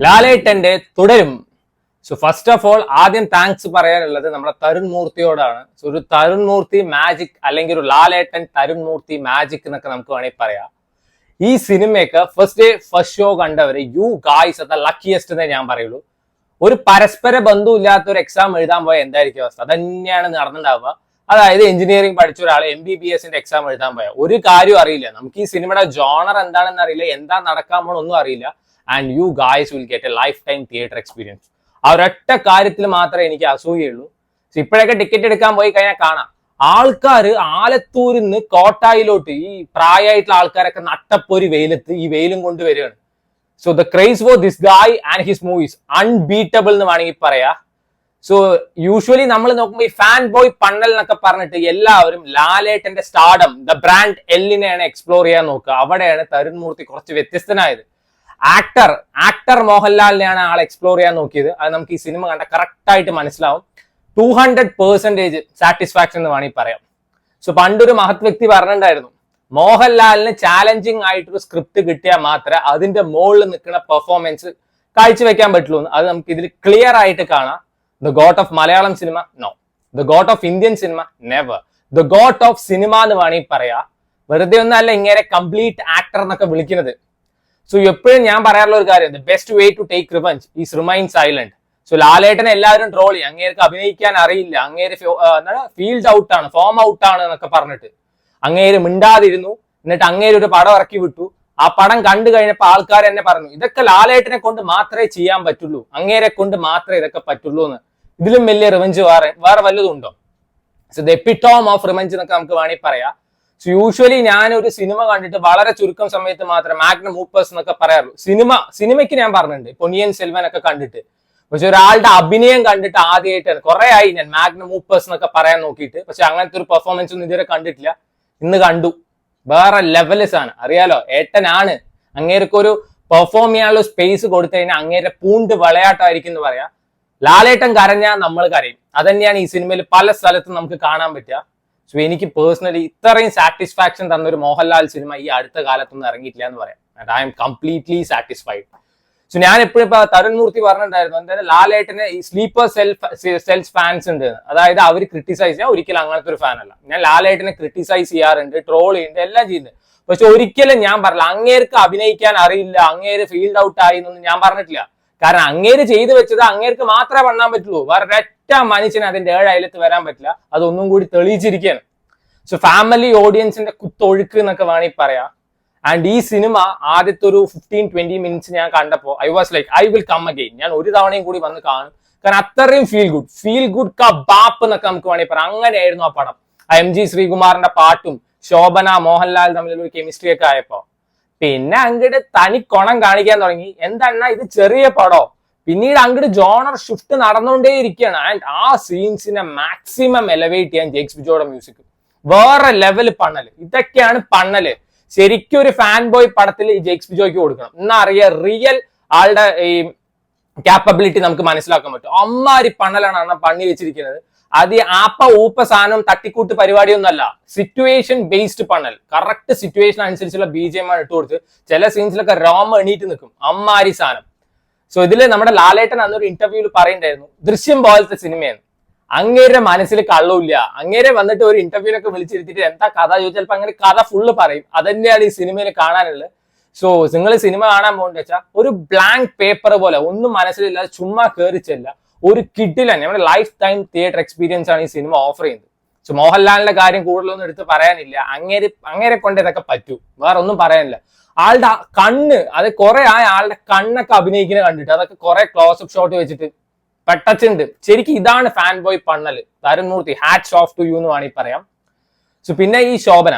ലാലേട്ടന്റെ തുടരും. So first of all ആദ്യം താങ്ക്സ് പറയാനുള്ളത് നമ്മുടെ തരുൺ മൂർത്തിയോടാണ്. സോ ഒരു തരുൺ മൂർത്തി മാജിക് അല്ലെങ്കിൽ ഒരു ലാലേട്ടൻ തരുൺ മൂർത്തി മാജിക് എന്നൊക്കെ നമുക്ക് വേണമെങ്കിൽ പറയാം. ഈ സിനിമയൊക്കെ ഫസ്റ്റ് ഡേ ഫസ്റ്റ് ഷോ കണ്ടവര് യു ഗായ്സ് അത ലക്കിയസ്റ്റ് എന്നേ ഞാൻ പറയുള്ളൂ. ഒരു പരസ്പര ബന്ധമില്ലാത്ത ഒരു എക്സാം എഴുതാൻ പോയ എന്തായിരിക്കും അവസ്ഥ? അതന്നെയാണ് നടന്നിട്ടുണ്ടാവുക. അതായത് എഞ്ചിനീയറിംഗ് പഠിച്ച ഒരാൾ MBBSന്റെ എക്സാം എഴുതാൻ പോയ ഒരു കാര്യം അറിയില്ല, നമുക്ക് ഈ സിനിമയുടെ ജോണർ എന്താണെന്ന് അറിയില്ല, എന്താ നടക്കാൻ പോണെന്നും അറിയില്ല. And you guys will get A life time theatre experience. ആ ഒരൊറ്റ കാര്യത്തിൽ മാത്രമേ എനിക്ക് അസൂയുള്ളൂ. ഇപ്പോഴൊക്കെ ടിക്കറ്റ് എടുക്കാൻ പോയി കഴിഞ്ഞാൽ കാണാം ആൾക്കാർ ആലത്തൂരിൽ നിന്ന് കോട്ടായിലോട്ട് ഈ പ്രായമായിട്ടുള്ള ആൾക്കാരൊക്കെ നട്ടപ്പൊരി വെയിലത്ത് ഈ വെയിലും കൊണ്ട് വരികയാണ്. So the craze for this guy and his movies unbeatable എന്ന് വേണമെങ്കിൽ പറയാ. സോ യൂഷ്വലി നമ്മൾ നോക്കുമ്പോൾ ഈ ഫാൻ ബോയ് പണ്ണൽ എന്നൊക്കെ പറഞ്ഞിട്ട് എല്ലാവരും ലാലേട്ടന്റെ സ്റ്റാർഡം ദ ബ്രാൻഡ് എല്ലിനെയാണ് എക്സ്പ്ലോർ ചെയ്യാൻ നോക്കുക. അവിടെയാണ് തരുൺ മൂർത്തി കുറച്ച് വ്യത്യസ്തനായത്. ആക്ടർ മോഹൻലാലിനെയാണ് ആൾ എക്സ്പ്ലോർ ചെയ്യാൻ നോക്കിയത്. അത് നമുക്ക് ഈ സിനിമ കണ്ട കറക്റ്റ് ആയിട്ട് മനസ്സിലാവും. 200% സാറ്റിസ്ഫാക്ഷൻ എന്ന് വേണമെങ്കിൽ പറയാം. സോ പണ്ടൊരു മഹത് വ്യക്തി പറഞ്ഞിട്ടുണ്ടായിരുന്നു, മോഹൻലാലിന് ചാലഞ്ചിങ് ആയിട്ടൊരു സ്ക്രിപ്റ്റ് കിട്ടിയാൽ മാത്രമേ അതിന്റെ മുകളിൽ നിൽക്കുന്ന പെർഫോമൻസ് കാഴ്ചവെക്കാൻ പറ്റുള്ളൂ. അത് നമുക്ക് ഇതിൽ ക്ലിയർ ആയിട്ട് കാണാം. The GOAT of Malayalam cinema no, the GOAT of Indian cinema never, the GOAT of cinema എന്ന് വേണമെങ്കിൽ പറയാം. വെറുതെ ഒന്നല്ല ഇങ്ങനെ കംപ്ലീറ്റ് ആക്ടർ എന്നൊക്കെ വിളിക്കുന്നത്. സോ എപ്പോഴും ഞാൻ പറയാറുള്ള ഒരു കാര്യം, the best way to take revenge is remain silent. So ലാലേട്ടനെ എല്ലാവരും ട്രോൾ ചെയ്യും, അങ്ങേർക്ക് അഭിനയിക്കാൻ അറിയില്ല, അങ്ങേര് ഫീൽഡ് ഔട്ട് ആണ്, ഫോം ഔട്ട് ആണ് എന്നൊക്കെ പറഞ്ഞിട്ട് അങ്ങേര് മിണ്ടാതിരുന്നു. എന്നിട്ട് അങ്ങേര് ഒരു പടം ഇറക്കി വിട്ടു. ആ പടം കണ്ടു കഴിഞ്ഞപ്പോൾ ആൾക്കാർ എന്നെ പറഞ്ഞു, ഇതൊക്കെ ലാലേട്ടനെ കൊണ്ട് മാത്രമേ ചെയ്യാൻ പറ്റുള്ളൂ, അങ്ങേരെ കൊണ്ട് മാത്രമേ ഇതൊക്കെ പറ്റുള്ളൂ എന്ന്. ഇതിലും വലിയ റിവഞ്ച് വേറെ വല്ലതും ഉണ്ടോ? സോ ദ എപ്പിറ്റോം ഓഫ് റിവഞ്ച് എന്നൊക്കെ നമുക്ക് വേണമെങ്കിൽ പറയാം. സോ യൂഷ്വലി ഞാനൊരു സിനിമ കണ്ടിട്ട് വളരെ ചുരുക്കം സമയത്ത് മാത്രമേ മാഗ്നം മൂപ്പേഴ്സ് എന്നൊക്കെ പറയാറുള്ളൂ. സിനിമയ്ക്ക് ഞാൻ പറഞ്ഞിട്ടുണ്ട്, പൊന്നിയൻ സെൽവൻ ഒക്കെ കണ്ടിട്ട്. പക്ഷെ ഒരാളുടെ അഭിനയം കണ്ടിട്ട് ആദ്യമായിട്ടാണ്, കുറെ ആയി ഞാൻ മാഗ്നം മൂപ്പേഴ്സ് എന്നൊക്കെ പറയാൻ നോക്കിയിട്ട്. പക്ഷെ അങ്ങനത്തെ ഒരു പെർഫോമൻസ് ഒന്നും ഇതുവരെ കണ്ടിട്ടില്ല. ഇന്ന് കണ്ടു, വേറെ ലെവല് സാധനം. അറിയാലോ, ഏട്ടനാണ്. അങ്ങേർക്ക് ഒരു പെർഫോം ചെയ്യാനുള്ള സ്പേസ് കൊടുത്തു കഴിഞ്ഞാൽ അങ്ങേരെ പൂണ്ട് വിളയാട്ടമായിരിക്കും എന്ന് പറയാം. ലാലേട്ടൻ കരഞ്ഞാൽ നമ്മൾ കരയും. അതന്നെയാണ് ഈ സിനിമയിൽ പല സ്ഥലത്തും നമുക്ക് കാണാൻ പറ്റുക. സോ എനിക്ക് പേഴ്സണലി ഇത്രയും സാറ്റിസ്ഫാക്ഷൻ തന്നൊരു മോഹൻലാൽ സിനിമ ഈ അടുത്ത കാലത്തൊന്നും ഇറങ്ങിയിട്ടില്ല എന്ന് പറയാം. And I am completely satisfied. So ഞാൻ എപ്പോഴും ഇപ്പൊ തരുൺ മൂർത്തി പറഞ്ഞിട്ടുണ്ടായിരുന്നു, എന്തായാലും ലാലേട്ടന് ഈ സ്ലീപ്പർ സെൽസ് ഫാൻസ് ഉണ്ട്. അതായത് അവർ ക്രിട്ടിസൈസ് ചെയ്യാൻ, ഒരിക്കലും അങ്ങനത്തെ ഒരു ഫാൻ അല്ല ഞാൻ. ലാലേട്ടനെ ക്രിട്ടിസൈസ് ചെയ്യാറുണ്ട്, ട്രോൾ ചെയ്യുന്നുണ്ട്, എല്ലാം ചെയ്യുന്നുണ്ട്. പക്ഷെ ഒരിക്കലും ഞാൻ പറഞ്ഞില്ല അങ്ങേർക്ക് അഭിനയിക്കാൻ അറിയില്ല, അങ്ങേര് ഫീൽഡ് ഔട്ട് ആയി എന്നൊന്നും ഞാൻ പറഞ്ഞിട്ടില്ല. കാരണം അങ്ങേര് ചെയ്തു വെച്ചത് അങ്ങേർക്ക് മാത്രമേ പണ്ണാൻ പറ്റുള്ളൂ. വേറെ ഒരൊറ്റ മനുഷ്യന് അതിന്റെ 7 അയലത്ത് വരാൻ പറ്റില്ല. അതൊന്നും കൂടി തെളിയിച്ചിരിക്കുകയാണ്. സോ ഫാമിലി ഓഡിയൻസിന്റെ കുത്തൊഴുക്ക് എന്നൊക്കെ വേണമെങ്കിൽ പറയാം. ആൻഡ് ഈ സിനിമ ആദ്യത്തെ ഒരു 15-20 മിനിറ്റ്സ് ഞാൻ കണ്ടപ്പോൾ I was like I will come again. ഞാൻ ഒരു തവണയും കൂടി വന്ന് കാണും. കാരണം അത്രയും ഫീൽ ഗുഡ് ക ബാപ്പ് എന്നൊക്കെ നമുക്ക് വേണമെങ്കിൽ പറയാം. അങ്ങനെയായിരുന്നു ആ പടം. ആ MG ശ്രീകുമാറിന്റെ പാട്ടും ശോഭന മോഹൻലാൽ തമ്മിലുള്ള കെമിസ്ട്രി ഒക്കെ ആയപ്പോ പിന്നെ അങ്ങോട്ട് തനി കൊണം കാണിക്കാൻ തുടങ്ങി. എന്താണ് ഇത് ചെറിയ പടോ? പിന്നീട് അങ്ങോട്ട് ജോണർ ഷിഫ്റ്റ് നടന്നുകൊണ്ടേ ഇരിക്കുകയാണ്. ആൻഡ് ആ സീൻസിനെ മാക്സിമം എലവേറ്റ് ചെയ്യാൻ ജേക്സ് ബിജോയുടെ മ്യൂസിക് വേറെ ലെവൽ പണ്ണല്. ഇതൊക്കെയാണ് പണ്ണല്. ശരിക്കും ഒരു ഫാൻ ബോയ് പടത്തിൽ ഈ ജേക്സ് ബിജോയ്ക്ക് കൊടുക്കണം. എന്നാ അറിയാം റിയൽ ആളുടെ ഈ ക്യാപ്പബിലിറ്റി നമുക്ക് മനസ്സിലാക്കാൻ പറ്റും. അമ്മാരി പണ്ണലാണ് അണ്ണ പണി വെച്ചിരിക്കുന്നത്. അത് ആപ്പ ഊപ്പ സാധനം തട്ടിക്കൂട്ട് പരിപാടിയൊന്നും അല്ല, സിറ്റുവേഷൻ ബേസ്ഡ് പണ്ണൽ. കറക്റ്റ് സിറ്റുവേഷൻ അനുസരിച്ചുള്ള BGM ആണ് ഇട്ട് കൊടുത്ത് ചില സീൻസിലൊക്കെ രോമ എണീറ്റ് നിൽക്കും. അമ്മാരി സാധനം. സോ ഇതില് നമ്മുടെ ലാലേട്ടൻ അന്നൊരു ഇന്റർവ്യൂവിൽ പറയുന്നുണ്ടായിരുന്നു, ദൃശ്യം പോലത്തെ സിനിമയാണ്. അങ്ങേരുടെ മനസ്സിൽ കള്ളൂല്ല. അങ്ങേരെ വന്നിട്ട് ഒരു ഇന്റർവ്യൂലൊക്കെ വിളിച്ചിരുത്തിട്ട് എന്താ കഥ ചോദിച്ചാൽ ചിലപ്പോൾ അങ്ങനെ കഥ ഫുള്ള് പറയും. അതന്നെയാണ് ഈ സിനിമയിൽ കാണാനുള്ളത്. സോ നിങ്ങൾ സിനിമ കാണാൻ പോകുന്നത് വെച്ചാൽ ഒരു ബ്ലാങ്ക് പേപ്പർ പോലെ, ഒന്നും മനസ്സിലില്ലാതെ ചുമ്മാ കയറിച്ചല്ല, ഒരു കിഡിലാണ് നമ്മുടെ ലൈഫ് ടൈം തിയേറ്റർ എക്സ്പീരിയൻസ് ആണ് ഈ സിനിമ ഓഫർ ചെയ്യുന്നത്. സോ മോഹൻലാലിന്റെ കാര്യം കൂടുതലൊന്നും എടുത്ത് പറയാനില്ല. അങ്ങേരെ കൊണ്ട് ഇതൊക്കെ പറ്റൂ, വേറെ ഒന്നും പറയാനില്ല. ആളുടെ കണ്ണ്, അത് കുറെ ആളുടെ കണ്ണൊക്കെ അഭിനയിക്കുന്ന കണ്ടിട്ട് അതൊക്കെ കുറെ ക്ലോസപ്പ് ഷോട്ട് വെച്ചിട്ട് പെട്ടച്ചുണ്ട്. ശരിക്കും ഇതാണ് ഫാൻ ബോയ് പണ്ണല്. Tarun Moorthy hats off to you എന്ന് വേണമെങ്കിൽ പറയാം. സോ പിന്നെ ഈ ശോഭന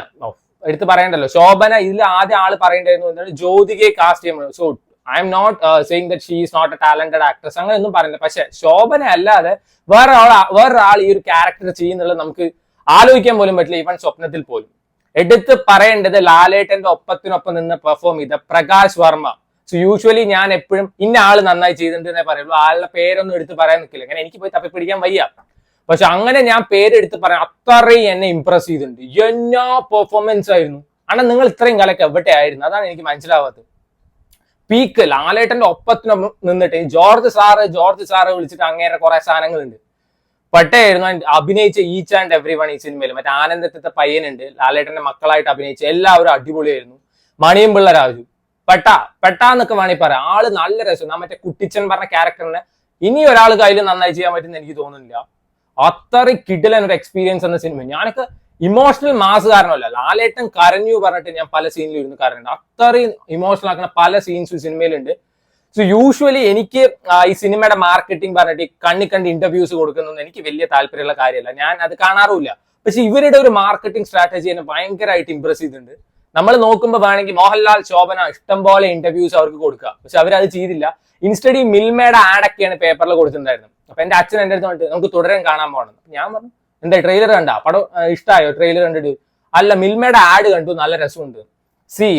എടുത്ത് പറയണ്ടല്ലോ. ശോഭന ഇതിൽ ആദ്യം ആള് പറയേണ്ടായിരുന്നു ജ്യോതികയെ കാസ്റ്റ് ചെയ്യുമ്പോൾ. So I am not saying that she is not a talented actress, അങ്ങനെ ഒന്നും പറയുന്നില്ല. പക്ഷെ ശോഭന അല്ലാതെ വേറൊരാൾ ഈ ഒരു ക്യാരക്ടർ ചെയ്യുന്നുള്ളത് നമുക്ക് ആലോചിക്കാൻ പോലും പറ്റില്ല, ഈവൻ സ്വപ്നത്തിൽ പോലും. എടുത്ത് പറയേണ്ടത് ലാലേട്ടന്റെ ഒപ്പത്തിനൊപ്പം നിന്ന് പെർഫോം ചെയ്ത പ്രകാശ് വർമ്മ. സോ യൂഷ്വലി ഞാൻ എപ്പോഴും ഇന്ന ആള് നന്നായി ചെയ്തിട്ടുണ്ടെന്നേ പറയുള്ളൂ, ആളുടെ പേരൊന്നും എടുത്ത് പറയാൻ നിൽക്കില്ല. അങ്ങനെ എനിക്ക് പോയി തപ്പിപ്പിടിക്കാൻ വയ്യ. പക്ഷെ അങ്ങനെ ഞാൻ പേരെടുത്ത് പറയാം, അത്രയും എന്നെ ഇംപ്രസ് ചെയ്തിട്ടുണ്ട്. എന്നാ പെർഫോമൻസ് ആയിരുന്നു. അണ്ണാ നിങ്ങൾ ഇത്രയും കാലൊക്കെ എവിടെ ആയിരുന്നു? അതാണ് എനിക്ക് മനസ്സിലാവാത്തത്. പീക്ക് ലാലേട്ടന്റെ ഒപ്പത്തിന് നിന്നിട്ട് ഈ ജോർജ് സാറ് വിളിച്ചിട്ട് അങ്ങേറെ കുറെ സാധനങ്ങളുണ്ട്. പട്ടയായിരുന്നു അഭിനയിച്ച ഈച്ച് ആൻഡ് എവ്രി വൺ ഈ സിനിമയിൽ. മറ്റേ ആനന്ദത്തെ പയ്യനുണ്ട്, ലാലേട്ടന്റെ മക്കളായിട്ട് അഭിനയിച്ച എല്ലാവരും അടിപൊളിയായിരുന്നു. മണിയും പിള്ള രാജു പെട്ടാന്നൊക്കെ വേണമെങ്കിൽ പറയാം, ആള് നല്ല രസം. മറ്റേ കുട്ടിച്ചൻ പറഞ്ഞ ക്യാരക്ടറിനെ ഇനി ഒരാൾ കയ്യിൽ നന്നായി ചെയ്യാൻ പറ്റുന്ന എനിക്ക് തോന്നുന്നില്ല. അത്രയും കിടിലൻ ഒരു എക്സ്പീരിയൻസ് എന്ന സിനിമ. ഞാനൊക്കെ ഇമോഷണൽ മാസ് കാരണമല്ല, ലാലേട്ടൻ കരഞ്ഞു പറഞ്ഞിട്ട് ഞാൻ പല സീനിലും ഇരുന്ന് കരഞ്ഞിട്ടുണ്ട്. അത്രയും ഇമോഷണൽ ആക്കുന്ന പല സീൻസും സിനിമയിലുണ്ട്. സോ യൂഷ്വലി എനിക്ക് ഈ സിനിമയുടെ മാർക്കറ്റിംഗ് പറഞ്ഞിട്ട് കണ്ട് ഇന്റർവ്യൂസ് കൊടുക്കുന്നതൊന്നും എനിക്ക് വലിയ താല്പര്യമുള്ള കാര്യമല്ല, ഞാൻ അത് കാണാറുമില്ല. പക്ഷെ ഇവരുടെ ഒരു മാർക്കറ്റിംഗ് സ്ട്രാറ്റജി എന്നെ ഭയങ്കരമായിട്ട് ഇംപ്രസ് ചെയ്തിട്ടുണ്ട്. നമ്മൾ നോക്കുമ്പോൾ വേണമെങ്കിൽ മോഹൻലാൽ, ശോഭന ഇഷ്ടംപോലെ ഇന്റർവ്യൂസ് അവർക്ക് കൊടുക്കുക, പക്ഷെ അവരത് ചെയ്തില്ല. ഇൻസ്റ്റഡ് ഈ മിൽമയുടെ ആഡൊക്കെയാണ് പേപ്പറിൽ കൊടുത്തിട്ടുണ്ടായിരുന്നത്. അപ്പൊ എന്റെ അച്ഛൻ എന്റെ അടുത്ത് വന്നിട്ട് നമുക്ക് തുടരാൻ കാണാൻ പോകണം. ഞാൻ പറഞ്ഞു എന്താ ട്രെയിലർ കണ്ടാ, പടം ഇഷ്ടമായോ ട്രെയിലർ കണ്ടിട്ട്? അല്ല, മിൽമയുടെ ആഡ് കണ്ടു, നല്ല രസമുണ്ട്.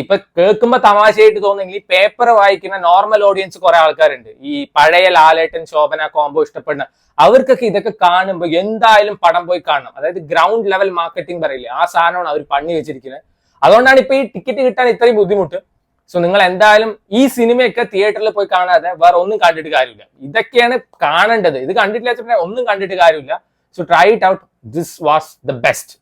ഇപ്പൊ കേൾക്കുമ്പോ തമാശയായിട്ട് തോന്നുമെങ്കിൽ ഈ പേപ്പർ വായിക്കുന്ന നോർമൽ ഓഡിയൻസ് കുറെ ആൾക്കാരുണ്ട്, ഈ പഴയ ലാലേട്ടൻ ശോഭന കോംബോ ഇഷ്ടപ്പെടുന്ന അവർക്കൊക്കെ ഇതൊക്കെ കാണുമ്പോൾ എന്തായാലും പടം പോയി കാണണം. അതായത് ഗ്രൗണ്ട് ലെവൽ മാർക്കറ്റിംഗ് പറയില്ലേ, ആ സാധനമാണ് അവർ പണി വെച്ചിരിക്കുന്നത്. അതുകൊണ്ടാണ് ഇപ്പൊ ഈ ടിക്കറ്റ് കിട്ടാൻ ഇത്രയും ബുദ്ധിമുട്ട്. സോ നിങ്ങൾ എന്തായാലും ഈ സിനിമയൊക്കെ തിയേറ്ററിൽ പോയി കാണാതെ വേറെ ഒന്നും കണ്ടിട്ട് കാര്യമില്ല. ഇതൊക്കെയാണ് കാണേണ്ടത്. ഇത് കണ്ടിട്ടില്ല ഒന്നും കണ്ടിട്ട് കാര്യമില്ല. So try it out. This was the best.